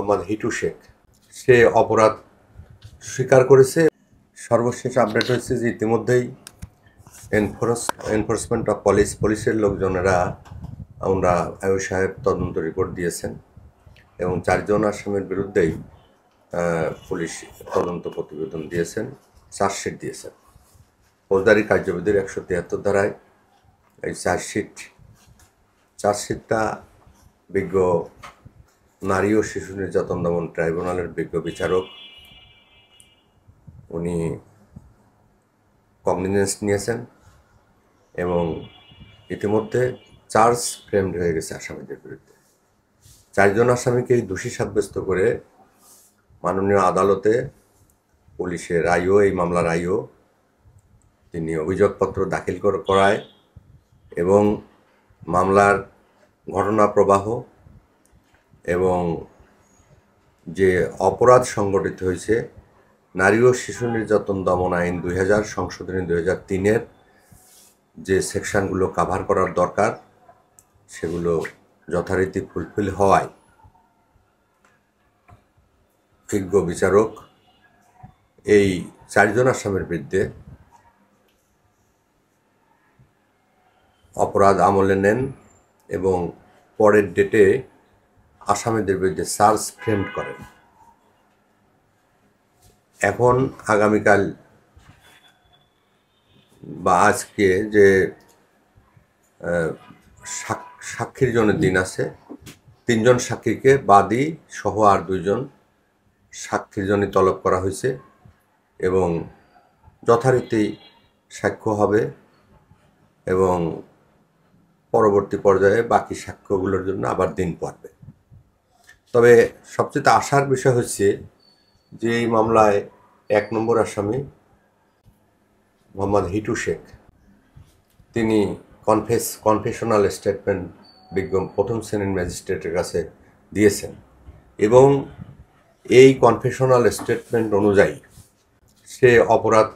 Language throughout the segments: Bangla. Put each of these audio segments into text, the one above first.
মোহাম্মদ হিটু শেখ সে অপরাধ স্বীকার করেছে। সর্বশেষ আপডেট হয়েছে যে ইতিমধ্যেই এনফোর্সমেন্ট অফ পুলিশের লোকজনেরা আমরা আয়ুষ সাহেব তদন্ত রিপোর্ট দিয়েছেন এবং 4 জন আসামির বিরুদ্ধেই পুলিশ তদন্ত প্রতিবেদন দিয়েছেন, চার্জশিট দিয়েছেন। ফৌজদারি কার্যবিধির 173 ধারায় এই চার্জশিটটা বিজ্ঞ নারী ও শিশু নির্যাতন দমন ট্রাইব্যুনালের বিজ্ঞ বিচারক উনি কগনিজেন্স নিয়েছেন এবং ইতিমধ্যে চার্জ ফ্রেমড হয়ে গেছে আসামিদের বিরুদ্ধে। 4 জন আসামিকেই দোষী সাব্যস্ত করে মাননীয় আদালতে পুলিশের আইও, এই মামলার আইও তিনি অভিযোগপত্র দাখিল করায় এবং মামলার ঘটনা প্রবাহ এবং যে অপরাধ সংগঠিত হয়েছে নারী ও শিশু নির্যাতন দমন আইন 2000 সংশোধনী 2003-এর যে সেকশনগুলো কাভার করার দরকার সেগুলো যথারীতি ফুলফিল হওয়ায় বিজ্ঞ বিচারক এই 4 জন আসামির বিরুদ্ধে অপরাধ আমলে নেন এবং পরের ডেটে আসামিদের বিরুদ্ধে চার্জ ফ্রেমড করেন। এখন আগামীকাল বা আজকে যে সাক্ষীর জনের দিন আছে, 3 জন সাক্ষীকে বাদী সহ আর 2 জন সাক্ষীর জন্য তলব করা হয়েছে এবং যথারীতি সাক্ষ্য হবে এবং পরবর্তী পর্যায়ে বাকি সাক্ষ্যগুলোর জন্য আবার দিন পড়বে। তবে সবচেয়ে আশার বিষয় হচ্ছে যে এই মামলায় 1 নম্বর আসামি মোহাম্মদ হিটু শেখ তিনি কনফেশনাল স্টেটমেন্ট বিজ্ঞ প্রথম শ্রেণীর ম্যাজিস্ট্রেটের কাছে দিয়েছেন এবং এই কনফেশনাল স্টেটমেন্ট অনুযায়ী সে অপরাধ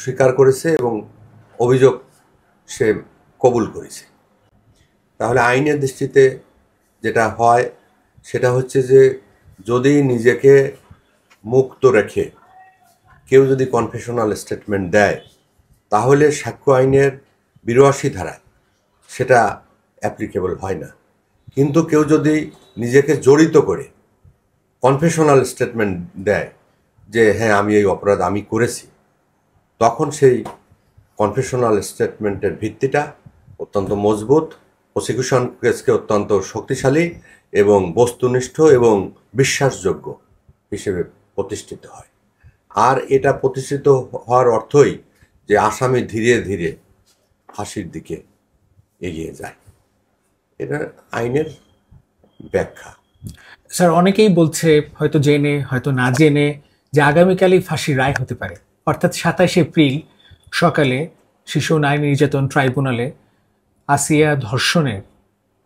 স্বীকার করেছে এবং অভিযোগ সে কবুল করেছে। তাহলে আইনের দৃষ্টিতে যেটা হয় সেটা হচ্ছে যে যদি নিজেকে মুক্ত রেখে কেউ যদি কনফেশনাল স্টেটমেন্ট দেয় তাহলে সাক্ষ্য আইনের 82 ধারায় সেটা অ্যাপ্লিকেবল হয় না। কিন্তু কেউ যদি নিজেকে জড়িত করে কনফেশনাল স্টেটমেন্ট দেয় যে হ্যাঁ আমি এই অপরাধ আমি করেছি, তখন সেই কনফেশনাল স্টেটমেন্টের ভিত্তিটা অত্যন্ত মজবুত, প্রসিকিউশন কেসকে অত্যন্ত শক্তিশালী এবং বস্তুনিষ্ঠ এবং বিশ্বাসযোগ্য হিসেবে প্রতিষ্ঠিত হয়। আর এটা প্রতিষ্ঠিত হওয়ার অর্থই যে আসামি ধীরে ধীরে ফাঁসির দিকে এগিয়ে যায়। এটা আইনের ব্যাখ্যা। স্যার, অনেকেই বলছে হয়তো জেনে হয়তো না জেনে যে আগামীকালই ফাঁসির রায় হতে পারে, অর্থাৎ 27 এপ্রিল সকালে শিশু নারী নির্যাতন ট্রাইব্যুনালে আসিয়া ধর্ষণের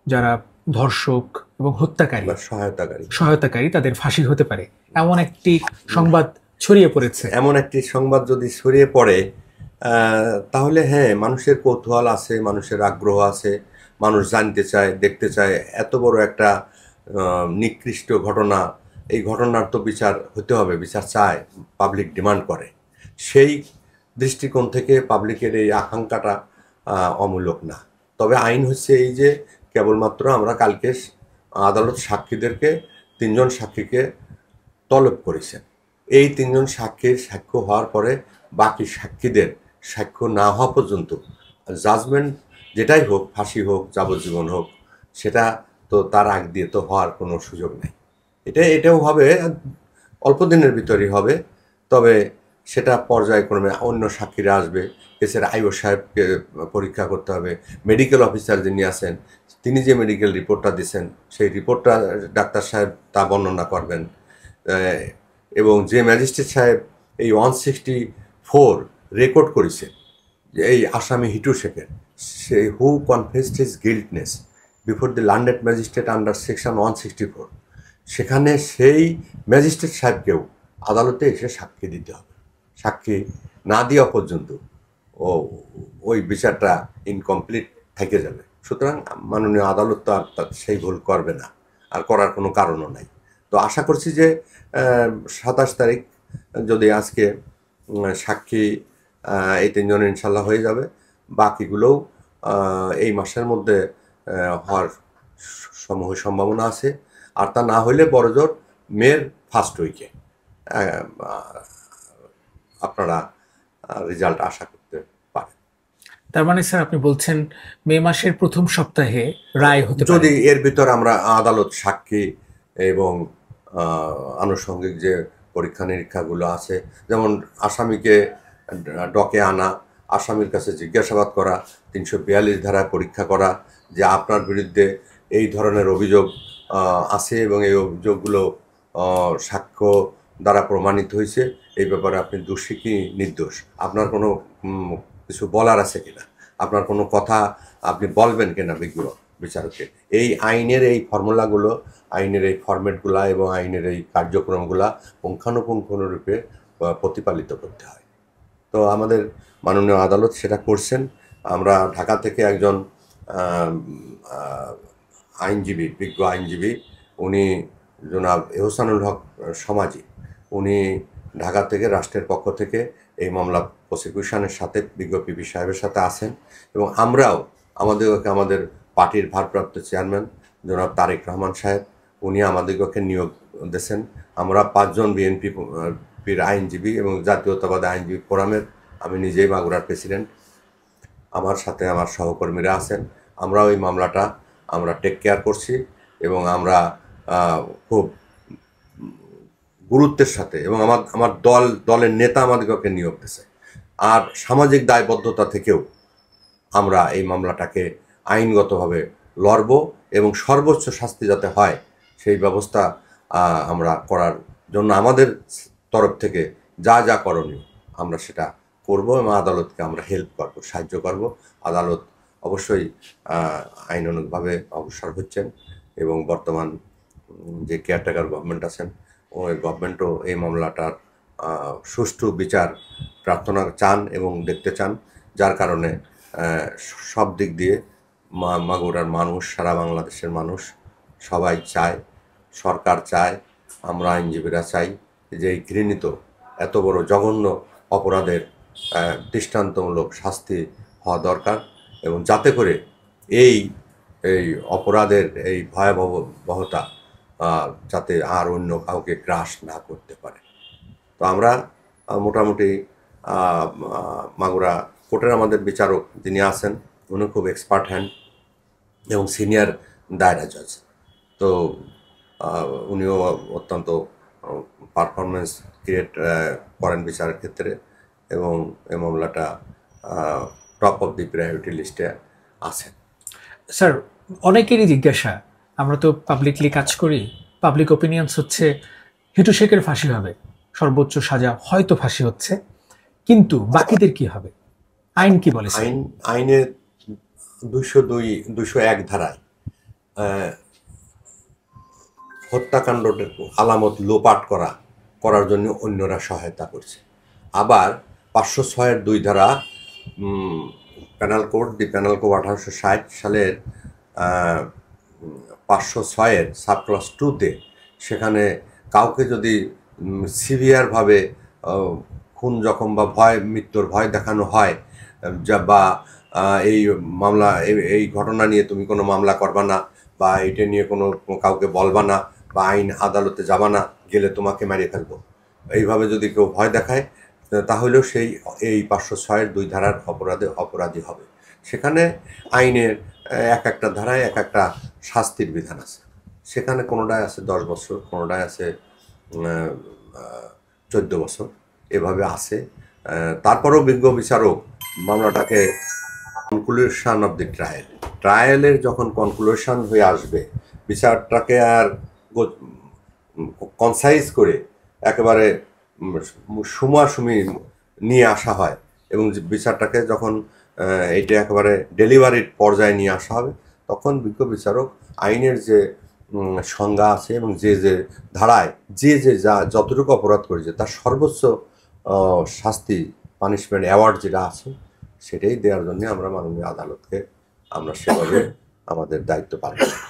যারা ধর্ষক এবং হত্যাকারী সহায়তাকারী তাদের ফাঁসি হতে পারে এমন একটি সংবাদ ছড়িয়ে পড়েছে। এমন একটি সংবাদ যদি ছড়িয়ে পড়ে তাহলে হ্যাঁ, মানুষের কৌতূহল আছে, মানুষের আগ্রহ আছে, মানুষ জানতে চায়, দেখতে চায়। এত বড় একটা নিকৃষ্ট ঘটনা, এই ঘটনার তো বিচার হতে হবে, বিচার চায়, পাবলিক ডিমান্ড করে। সেই দৃষ্টিকোণ থেকে পাবলিকের এই আকাঙ্ক্ষাটা অমূলক না। তবে আইন হচ্ছে এই যে কেবলমাত্র আমরা কালকে আদালত সাক্ষীদেরকে 3 জন সাক্ষীকে তলব করেছেন। এই 3 জন সাক্ষীর সাক্ষ্য হওয়ার পরে বাকি সাক্ষীদের সাক্ষ্য না হওয়া পর্যন্ত জাজমেন্ট যেটাই হোক, ফাঁসি হোক, যাবজ্জীবন হোক, সেটা তো তার আগ দিয়ে তো হওয়ার কোনো সুযোগ নেই। এটাও হবে, অল্প দিনের ভিতরেই হবে। তবে সেটা পর্যায়ক্রমে অন্য সাক্ষীরা আসবে, কেসের আইও সাহেবকে পরীক্ষা করতে হবে, মেডিকেল অফিসার যিনি আছেন তিনি যে মেডিকেল রিপোর্টটা দিচ্ছেন সেই রিপোর্টটা ডাক্তার সাহেব তা বর্ণনা করবেন এবং যে ম্যাজিস্ট্রেট সাহেব এই 164 রেকর্ড করেছে যে এই আসামি হিটু শেখের, সে who confessed his guiltness before the learned magistrate under section 164, সেখানে সেই ম্যাজিস্ট্রেট সাহেবকেও আদালতে এসে সাক্ষী দিতে হবে। সাক্ষী না দেওয়া পর্যন্ত ওই বিচারটা ইনকমপ্লিট থেকে যাবে। সুতরাং মাননীয় আদালত তো আর সেই ভুল করবে না, আর করার কোনো কারণও নাই। তো আশা করছি যে 27 তারিখ যদি আজকে সাক্ষী এই 3 জন ইনশাল্লাহ হয়ে যাবে, বাকিগুলোও এই মাসের মধ্যে হওয়ার সমূহ সম্ভাবনা আছে। আর তা না হলে বড়জোর মের ফার্স্ট উইকে আপনারা রেজাল্ট আশা করতে পারেন। তার মানে স্যার আপনি বলছেন মে মাসের প্রথম সপ্তাহে রায় হতে পারে, যদি এর ভিতর আমরা আদালত সাক্ষী এবং আনুষঙ্গিক যে পরীক্ষা নিরীক্ষাগুলো আছে, যেমন আসামিকে ডকে আনা, আসামির কাছে জিজ্ঞাসাবাদ করা, 342 ধারায় পরীক্ষা করা যে আপনার বিরুদ্ধে এই ধরনের অভিযোগ আছে এবং এই অভিযোগগুলো সাক্ষ্য দ্বারা প্রমাণিত হয়েছে, এই ব্যাপারে আপনি দোষী কি নির্দোষ, আপনার কোনো কিছু বলার আছে কিনা, আপনার কোনো কথা আপনি বলবেন কিনা বিজ্ঞ বিচারককে, এই আইনের এই ফর্মুলাগুলো, আইনের এই ফরম্যাটগুলা এবং আইনের এই কার্যক্রমগুলা পুঙ্খানুপুঙ্খরূপে প্রতিপালিত করতে হয়। তো আমাদের মাননীয় আদালত সেটা করছেন। আমরা ঢাকা থেকে একজন আইনজীবী, বিজ্ঞ আইনজীবী, উনি জনাব এহসানুল হক সমাজি, উনি ঢাকা থেকে রাষ্ট্রের পক্ষ থেকে এই মামলা প্রসিকিউশনের সাথে বিজ্ঞ পিপি সাহেবের সাথে আছেন, এবং আমরাও আমাদের পার্টির ভারপ্রাপ্ত চেয়ারম্যান জনাব তারেক রহমান সাহেব, উনি আমাদেরকে নিয়োগ দিয়েছেন। আমরা 5 জন বিএনপির আইনজীবী এবং জাতীয়তাবাদী আইনজীবী ফোরামের, আমি নিজেই মাগুরার প্রেসিডেন্ট, আমার সাথে আমার সহকর্মীরা আছেন। আমরা ওই মামলাটা আমরা টেক কেয়ার করছি এবং আমরা খুব গুরুত্বের সাথে, এবং আমার দলের নেতা আমাদেরকে নিয়োগ দিয়েছে। আর সামাজিক দায়বদ্ধতা থেকেও আমরা এই মামলাটাকে আইনগতভাবে লড়ব এবং সর্বোচ্চ শাস্তি যাতে হয় সেই ব্যবস্থা আমরা করার জন্য আমাদের তরফ থেকে যা যা করণীয় আমরা সেটা করব এবং আদালতকে আমরা হেল্প করব, সাহায্য করব। আদালত অবশ্যই আইনানুগভাবে অগ্রসর হচ্ছেন এবং বর্তমান যে কেয়ারটেকার গভর্নমেন্ট আছেন, ওই গভর্নমেন্টও এই মামলাটার সুষ্ঠু বিচার প্রার্থনা চান এবং দেখতে চান, যার কারণে সব দিক দিয়ে মাগুরার মানুষ, সারা বাংলাদেশের মানুষ সবাই চায়, সরকার চায়, আমরা আইনজীবীরা চাই যে এই ঘৃণিত এত বড় জঘন্য অপরাধের দৃষ্টান্তমূলক শাস্তি হওয়া দরকার, এবং যাতে করে এই অপরাধের এই ভয়াবহতা যাতে আর অন্য কাউকে গ্রাস না করতে পারে। তো আমরা মোটামুটি মাগুরা কোর্টের আমাদের বিচারক যিনি আছেন, উনি খুব এক্সপার্ট হ্যান্ড এবং সিনিয়র দায়রা জজ, তো উনিও অত্যন্ত পারফরমেন্স ক্রিয়েট করেন বিচারের ক্ষেত্রে, এবং এই মামলাটা টপ অফ দি প্রায়োরিটি লিস্টে আছেন। স্যার, অনেকেরই জিজ্ঞাসা, আমরা তো পাবলিকলি কাজ করি, পাবলিক ওপিনিয়ন্স হচ্ছে হিটু শেখের ফাঁসি হবে, সর্বোচ্চ সাজা হয়তো ফাঁসি হচ্ছে, কিন্তু বাকিদের কি হবে? আইন কি বলে? আইনের 201 ধারায় হত্যাকাণ্ডের আলামত লোপাট করার জন্য অন্যরা সহায়তা করছে। আবার 506-এর 2 ধারা প্যানাল কোড, দি প্যানাল কোড 1860 সালের 506-এর সাবক্লাস 2-তে সেখানে কাউকে যদি সিভিয়ারভাবে খুন জখম বা মৃত্যুর ভয় দেখানো হয়, বা এই মামলা এই ঘটনা নিয়ে তুমি কোনো মামলা করবা না, বা এটা নিয়ে কোনো কাউকে বলবা না, বা আইন আদালতে যাবা না, গেলে তোমাকে মেরে ফেলবো, এইভাবে যদি কেউ ভয় দেখায় তাহলেও এই 506-এর 2 ধারার অপরাধী হবে। সেখানে আইনের এক একটা ধারায় এক একটা শাস্তির বিধান আছে। সেখানে কোনোটায় আছে 10 বছর, কোনোটায় আছে 14 বছর, এভাবে আছে। তারপরেও বিজ্ঞ বিচারক মামলাটাকে কনক্লুশন অফ দি ট্রায়ালের যখন কনক্লুশন হয়ে আসবে, বিচারটাকে আর কনসাইজ করে একেবারে সুমাসুমি নিয়ে আসা হয়, এবং বিচারটাকে যখন এইটা একেবারে ডেলিভারির পর্যায়ে নিয়ে আসা হবে, তখন বিজ্ঞ বিচারক আইনের যে সংজ্ঞা আছে এবং যে ধারায় যা যতটুকু অপরাধ করেছে তার সর্বোচ্চ শাস্তি, পানিশমেন্ট, অ্যাওয়ার্ড যেটা আছে সেটাই দেওয়ার জন্য আমরা মাননীয় আদালতকে আমরা সেভাবে আমাদের দায়িত্ব পালন করি।